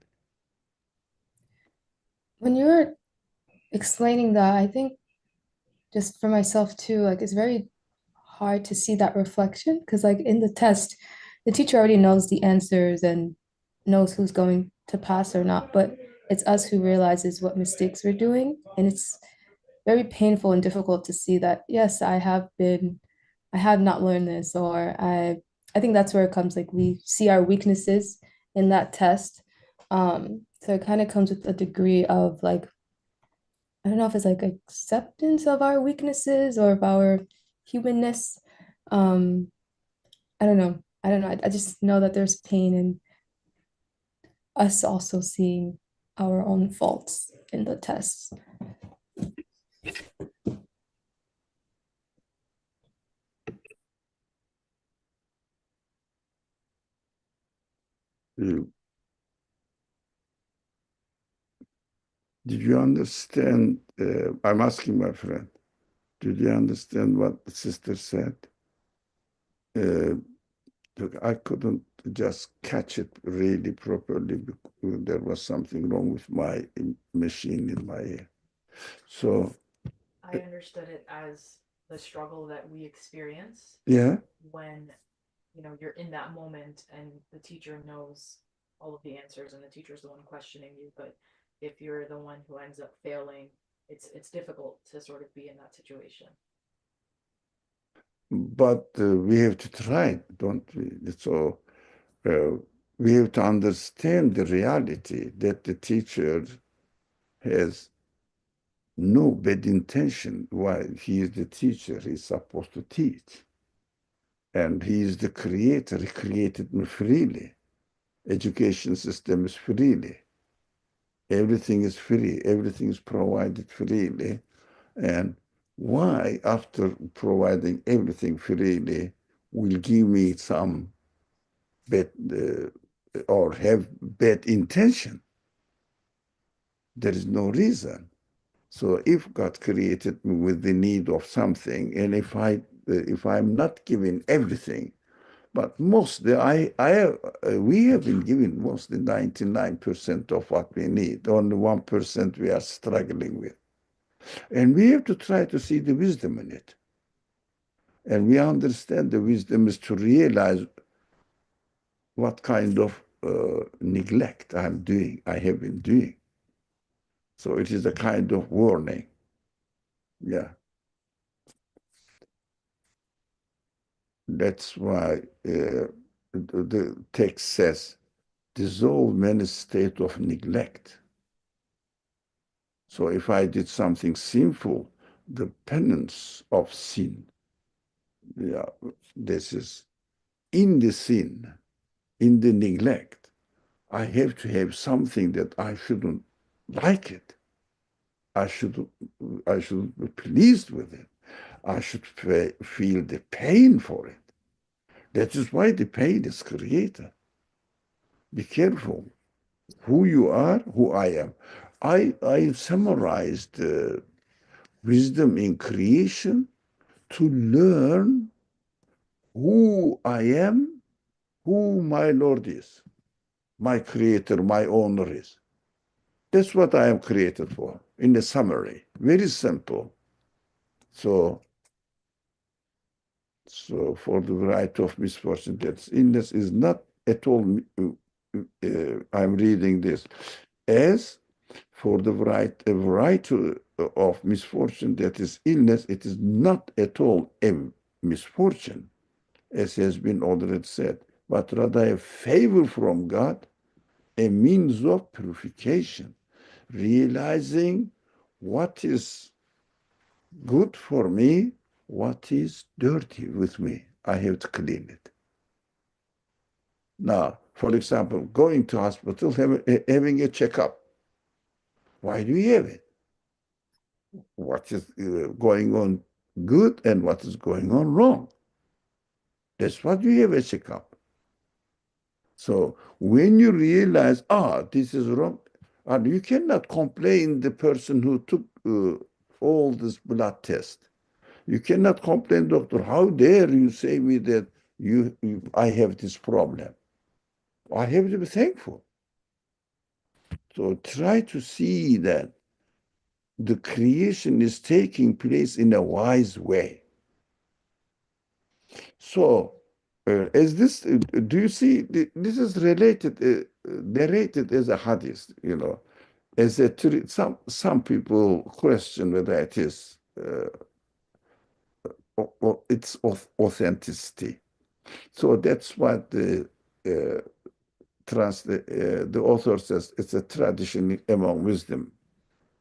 When you're explaining that, I think just for myself too, like it's very hard to see that reflection because like in the test, the teacher already knows the answers and knows who's going to pass or not, but it's us who realizes what mistakes we're doing. And it's very painful and difficult to see that, yes, I have not learned this, or I think that's where it comes, like we see our weaknesses in that test. So it kind of comes with a degree of like I don't know if it's like acceptance of our weaknesses or of our humanness. Um, I don't know. I don't know. I just know that there's pain in us also seeing our own faults in the tests. You- Did you understand? I'm asking my friend, did you understand what the sister said? Uh, Look, I couldn't just catch it really properly because there was something wrong with my machine in my ear. So, I understood it as the struggle that we experience yeah, when, you're in that moment and the teacher knows all of the answers and the teacher's the one questioning you. But if you're the one who ends up failing, it's difficult to sort of be in that situation. but we have to try, don't we? So uh, we have to understand the reality that the teacher has no bad intention. While he is the teacher, he's supposed to teach. And he is the creator. He created me freely. Education system is freely. Everything is free. Everything is provided freely. And why, after providing everything freely, will give me some bad or have bad intention? There is no reason. So if God created me with the need of something, and if I'm not given everything, but mostly we have been given mostly 99% of what we need. Only 1% we are struggling with. And we have to try to see the wisdom in it. And we understand the wisdom is to realize what kind of neglect I have been doing. So it is a kind of warning. Yeah. That's why the text says, dissolve man's state of neglect. So if I did something sinful, the penance of sin, yeah, this is in the sin, in the neglect, I have to have something that I shouldn't like it. I should be pleased with it. I should feel the pain for it. That is why the pain is created. Be careful who you are, who I am. I summarized wisdom in creation to learn who I am, who my Lord is, my creator, my owner is. That's what I am created for, in a summary. Very simple. So for the variety of misfortune, that illness is not at all, I'm reading this, as for the variety of misfortune that is illness, it is not at all a misfortune, as has been already said, but rather a favor from God, a means of purification, realizing what is good for me, what is dirty with me. I have to clean it. Now, for example, going to hospital, having a checkup. Why do you have it? What is going on good and what is going on wrong? That's what you have a checkup. So when you realize, this is wrong, and you cannot complain the person who took all this blood test. You cannot complain, doctor, how dare you say me that I have this problem. I have to be thankful. So try to see that the creation is taking place in a wise way. So, as this, do you see, this is narrated as a hadith, as some people question whether it is or its authenticity. So that's what the author says. It's a tradition among wisdom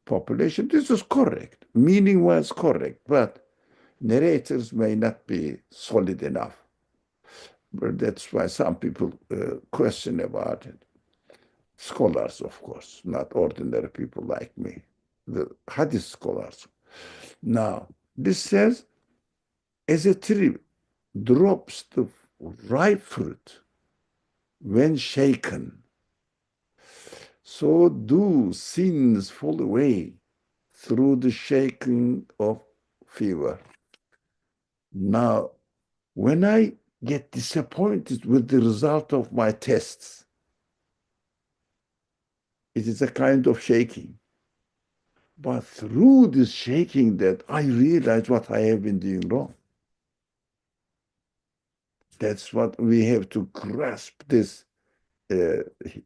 population. This is correct, meaning was correct, but narrators may not be solid enough. But that's why some people question about it. Scholars, of course, not ordinary people like me, the hadith scholars. Now, this says, as a tree drops the ripe fruit when shaken, so do sins fall away through the shaking of fever. Now, when I get disappointed with the result of my tests, it is a kind of shaking. But through this shaking that I realize what I have been doing wrong. That's what we have to grasp, this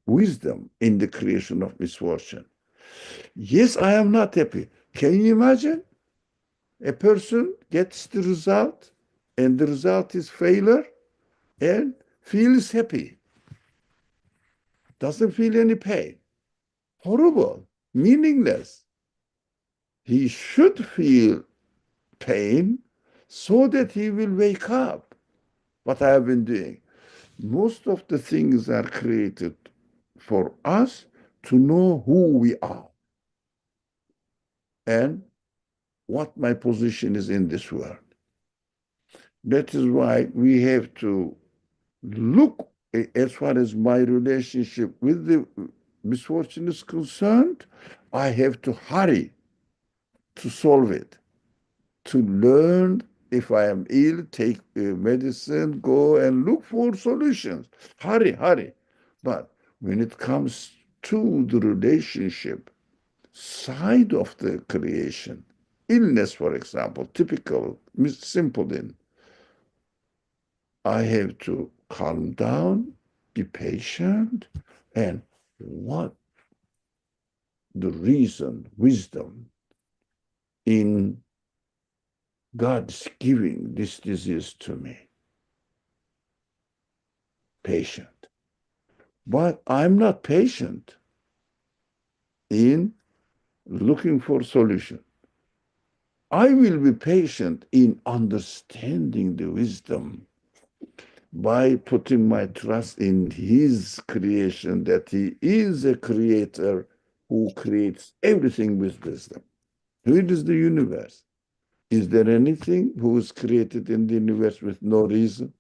wisdom in the creation of misfortune. Yes, I am not happy. Can you imagine? A person gets the result and the result is failure and feels happy. Doesn't feel any pain. Horrible, meaningless. He should feel pain so that he will wake up. What I have been doing. Most of the things are created for us to know who we are and what my position is in this world. That is why we have to look, as far as my relationship with the misfortune is concerned, I have to hurry to solve it, to learn. If I am ill, take medicine, go and look for solutions. Hurry, hurry. But when it comes to the relationship side of the creation, illness, for example, typical, simple in, I have to calm down, be patient, and what the reason, wisdom in God's giving this disease to me. Patient. But I'm not patient in looking for solution. I will be patient in understanding the wisdom by putting my trust in his creation, that he is a creator who creates everything with wisdom. Here is the universe. Is there anything who is created in the universe with no reason,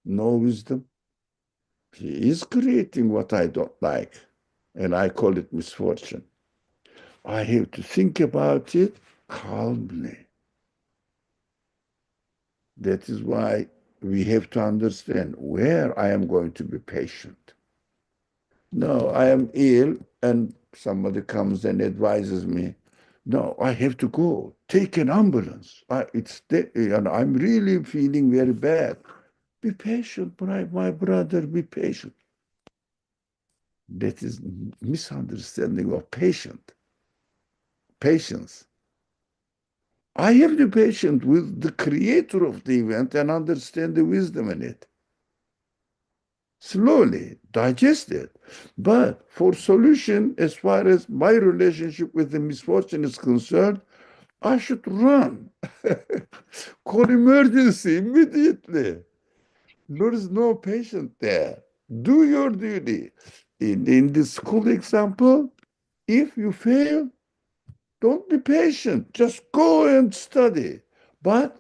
no wisdom? He is creating what I don't like, and I call it misfortune. I have to think about it calmly. That is why we have to understand where I am going to be patient. No, I am ill and somebody comes and advises me. No, I have to go. Take an ambulance. And I'm really feeling very bad. Be patient, my brother, be patient. That is misunderstanding of patience. I have to be patient with the creator of the event and understand the wisdom in it. Slowly digest it. But for solution, as far as my relationship with the misfortune is concerned, I should run. Call emergency immediately. There is no patient there. Do your duty. In the school example, if you fail, don't be patient. Just go and study. But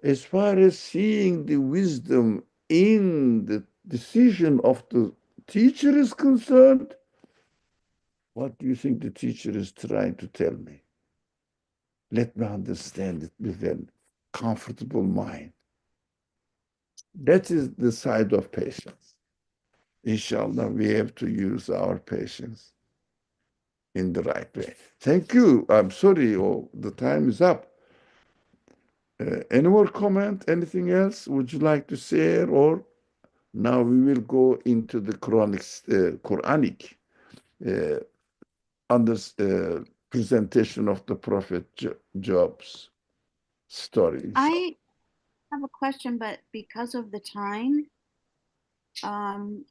as far as seeing the wisdom in the decision of the teacher is concerned, what do you think the teacher is trying to tell me? Let me understand it with a comfortable mind. That is the side of patience. Inshallah, we have to use our patience in the right way. Thank you. I'm sorry, the time is up. Any more comment? Anything else would you like to share? Or now we will go into the Quranic presentation of the Prophet Job's story. I have a question, but because of the time,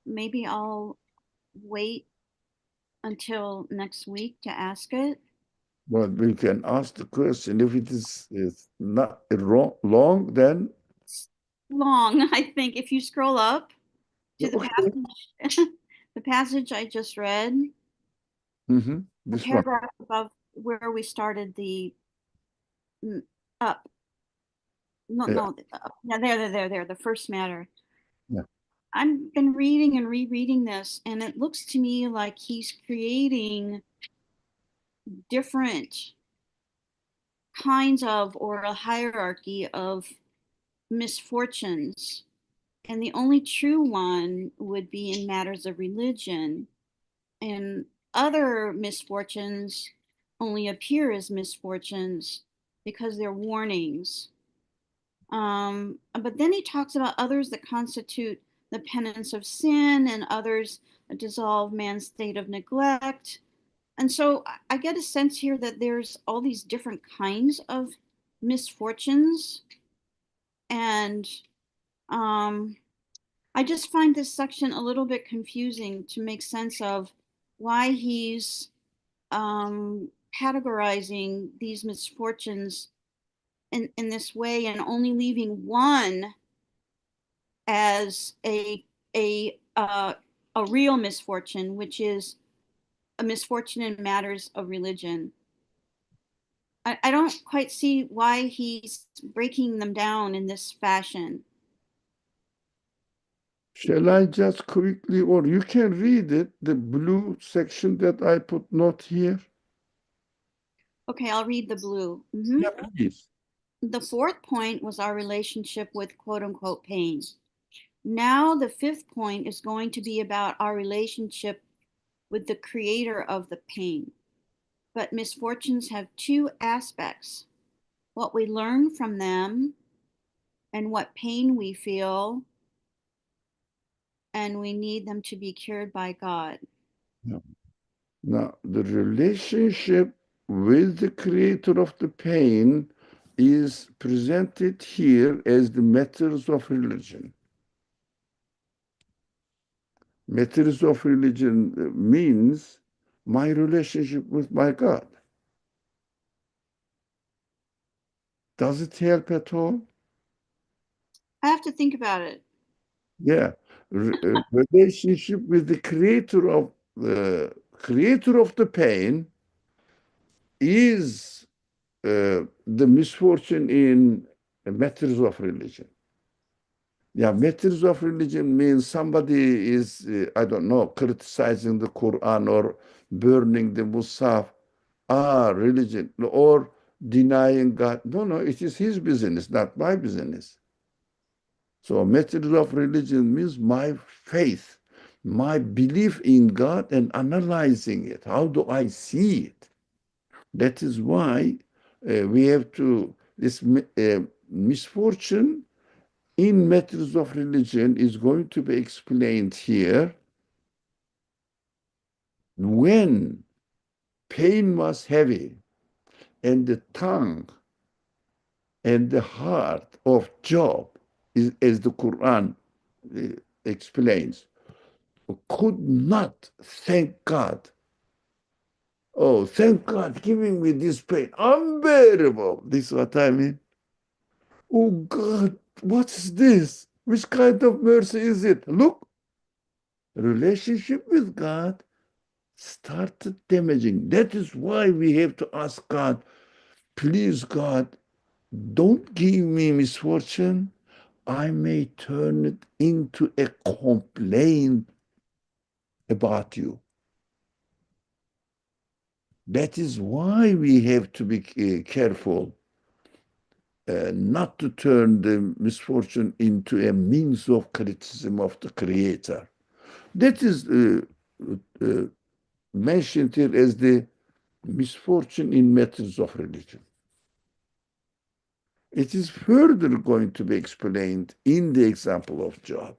maybe I'll wait until next week to ask it. But we can ask the question. If it is not long, then It's long, I think. If you scroll up to the okay. passage, the passage I just read, the This one. paragraph above where we started the up. No, Yeah. no, yeah, there, the first matter. Yeah. I've been reading and rereading this, and it looks to me like he's creating different kinds of, or a hierarchy of misfortunes. And the only true one would be in matters of religion. And other misfortunes only appear as misfortunes because they're warnings. But then he talks about others that constitute the penance of sin and others that dissolve man's state of neglect. And so I get a sense here that there's all these different kinds of misfortunes. And I just find this section a little bit confusing to make sense of why he's categorizing these misfortunes in this way and only leaving one as a real misfortune, which is a misfortune in matters of religion. I don't quite see why he's breaking them down in this fashion. Shall I just quickly, or you can read it, the blue section that I put note here? Okay, I'll read the blue. Mm-hmm. Yeah, please. The fourth point was our relationship with quote unquote pain. Now, the fifth point is going to be about our relationship with the creator of the pain. But misfortunes have two aspects: what we learn from them and what pain we feel, and we need them to be cured by God. No. Now, the relationship with the creator of the pain is presented here as the matters of religion. Matters of religion means my relationship with my God. Does it help at all? I have to think about it. Yeah, relationship with the creator of the pain is the misfortune in matters of religion. Yeah, matters of religion means somebody is, I don't know, criticizing the Quran or burning the Musaf. Ah, religion, or denying God. No, no, it is his business, not my business. So matters of religion means my faith, my belief in God and analyzing it. How do I see it? That is why we have to, this misfortune in matters of religion is going to be explained here. When pain was heavy and the tongue and the heart of Job, is, as the Quran uh, explains, could not thank God. Oh, thank God giving me this pain. Unbearable. This is what I mean. Oh God, what's this? Which kind of mercy is it? Look, relationship with God started damaging. That is why we have to ask God, please, God, don't give me misfortune. I may turn it into a complaint about you. That is why we have to be careful not to turn the misfortune into a means of criticism of the Creator. That is uh, mentioned here as the misfortune in matters of religion. It is further going to be explained in the example of Job.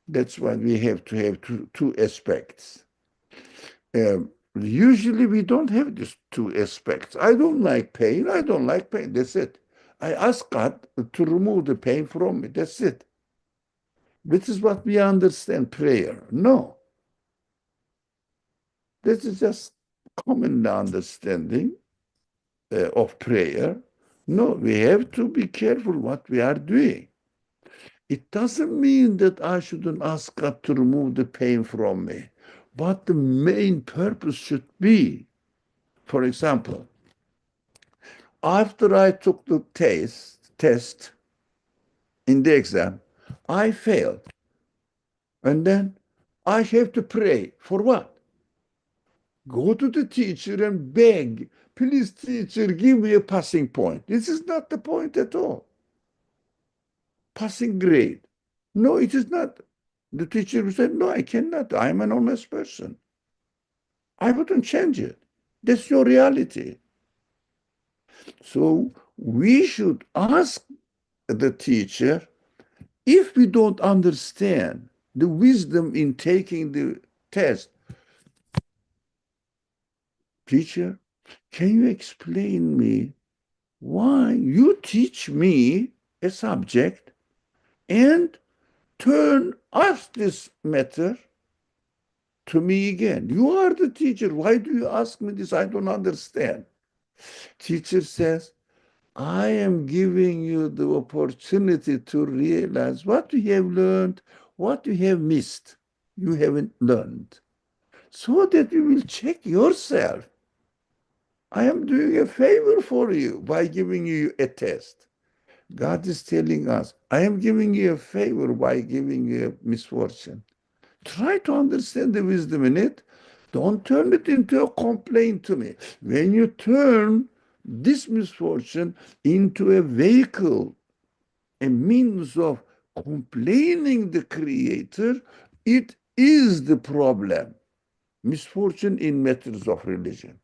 That's why we have to have two aspects. Usually we don't have these two aspects. I don't like pain. I don't like pain. That's it. I ask God to remove the pain from me. That's it. This is what we understand prayer. No. This is just common understanding of prayer. No, we have to be careful what we are doing. It doesn't mean that I shouldn't ask God to remove the pain from me. But the main purpose should be, for example, after I took the test in the exam, I failed. And then I have to pray. For what? Go to the teacher and beg, please, teacher, give me a passing point. This is not the point at all. Passing grade. No, it is not. The teacher said, no, I cannot. I'm an honest person. I wouldn't change it. That's your reality. So we should ask the teacher, if we don't understand the wisdom in taking the test, teacher, can you explain me why you teach me a subject and ask this matter to me again? You are the teacher. Why do you ask me this? I don't understand. Teacher says, I am giving you the opportunity to realize what you have learned, what you have missed, you haven't learned, so that you will check yourself. I am doing a favor for you by giving you a test. God is telling us, I am giving you a favor by giving you a misfortune. Try to understand the wisdom in it. Don't turn it into a complaint to me. When you turn this misfortune into a vehicle, a means of complaining the Creator, it is the problem. Misfortune in matters of religion.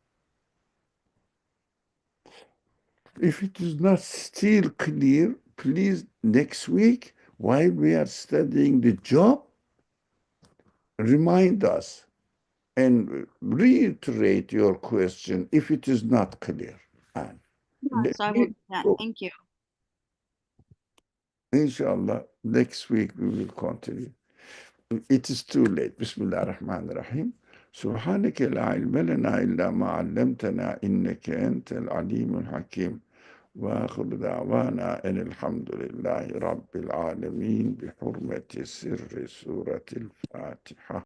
If it is not still clear, please next week, while we are studying the Job, remind us and reiterate your question if it is not clear. And Yes, I will do that. Thank you. Inshallah, next week we will continue. It is too late. Bismillah ar-Rahman ar-Rahim. سبحانك لا علم لنا إلا ما علمتنا إنك أنت العليم الحكيم وآخر دعوانا أن الحمد لله رب العالمين بحرمة سر سورة الفاتحة.